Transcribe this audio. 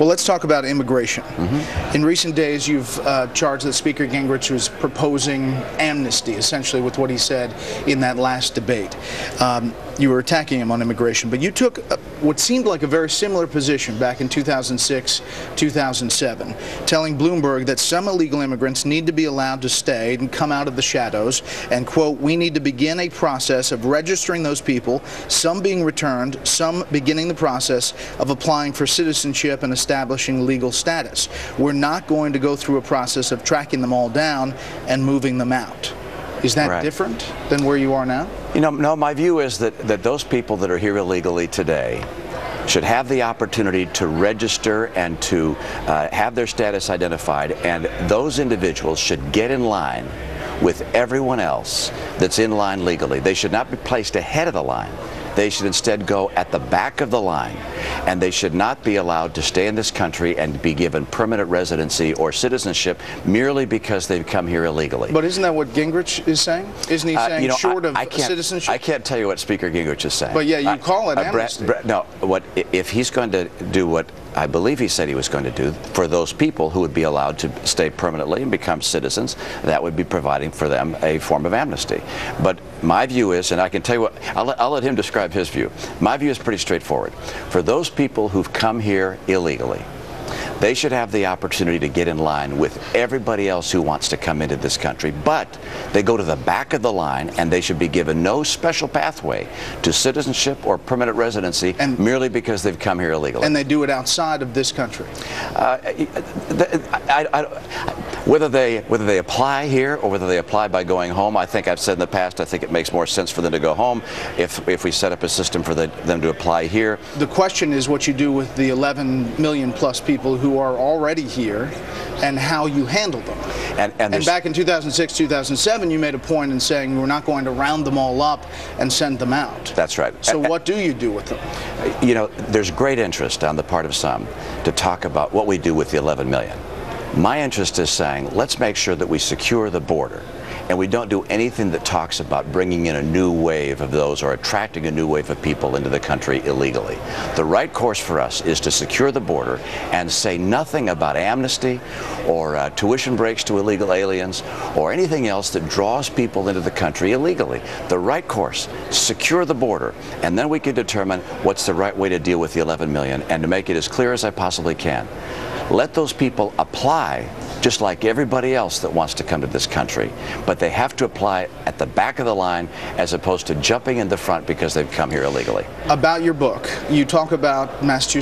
Well, let's talk about immigration. In recent days, you've charged that Speaker Gingrich was proposing amnesty, essentially with what he said in that last debate. You were attacking him on immigration, but you took what seemed like a very similar position back in 2006, 2007, telling Bloomberg that some illegal immigrants need to be allowed to stay and come out of the shadows, and, quote, we need to begin a process of registering those people, some being returned, some beginning the process of applying for citizenship and establishing legal status. We're not going to go through a process of tracking them all down and moving them out. Is that different than where you are now? You know, no, my view is that those people that are here illegally today should have the opportunity to register and to have their status identified, and those individuals should get in line with everyone else that's in line legally. They should not be placed ahead of the line. They should instead go at the back of the line, and they should not be allowed to stay in this country and be given permanent residency or citizenship merely because they've come here illegally. But isn't that what Gingrich is saying? Isn't he saying short of citizenship? I can't tell you what Speaker Gingrich is saying. But yeah, you call it amnesty. Bret, no, if he's going to do what I believe he said he was going to do for those people who would be allowed to stay permanently and become citizens, that would be providing for them a form of amnesty. But my view is, and I can tell you what, I'll let him describe his view. My view is pretty straightforward. For those people who've come here illegally, they should have the opportunity to get in line with everybody else who wants to come into this country, but they go to the back of the line, and they should be given no special pathway to citizenship or permanent residency merely because they've come here illegally. And they do it outside of this country. Whether they apply here or whether they apply by going home, I think I've said in the past, I think it makes more sense for them to go home if we set up a system for them to apply here. The question is what you do with the 11 million plus people who are already here and how you handle them. And back in 2006, 2007, you made a point in saying we're not going to round them all up and send them out. That's right. So what do you do with them? You know, there's great interest on the part of some to talk about what we do with the 11 million. My interest is saying, let's make sure that we secure the border, and we don't do anything that talks about bringing in a new wave of those or attracting a new wave of people into the country illegally. The right course for us is to secure the border and say nothing about amnesty or tuition breaks to illegal aliens or anything else that draws people into the country illegally. The right course, secure the border, and then we can determine what's the right way to deal with the 11 million, and to make it as clear as I possibly can. Let those people apply just like everybody else that wants to come to this country, but they have to apply at the back of the line as opposed to jumping in the front because they've come here illegally. About your book, you talk about Massachusetts